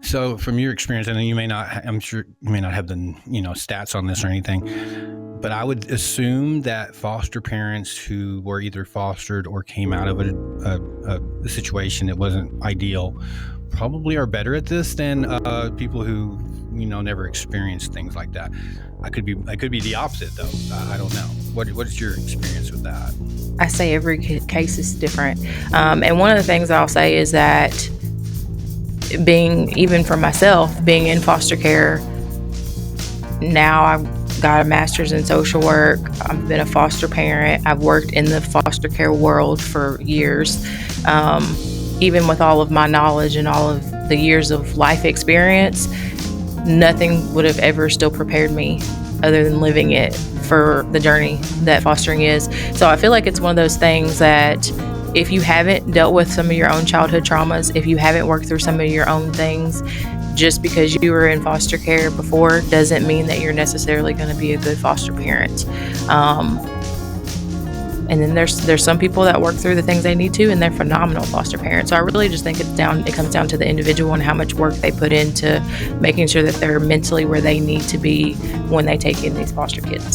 So, from your experience, and you may not, I'm sure you may not have the stats on this or anything, but I would assume that foster parents who were either fostered or came out of a situation that wasn't ideal probably are better at this than people who never experienced things like that. I could be the opposite though. I don't know. What is your experience with that? I say every case is different. And one of the things I'll say is that even for myself, being in foster care, now I've got a master's in social work. I've been a foster parent. I've worked in the foster care world for years. Even with all of my knowledge and all of the years of life experience, nothing would have ever still prepared me other than living it for the journey that fostering is. So I feel like it's one of those things that if you haven't dealt with some of your own childhood traumas, if you haven't worked through some of your own things, just because you were in foster care before doesn't mean that you're necessarily going to be a good foster parent. And then there's some people that work through the things they need to, and they're phenomenal foster parents. So I really just think it comes down to the individual and how much work they put into making sure that they're mentally where they need to be when they take in these foster kids.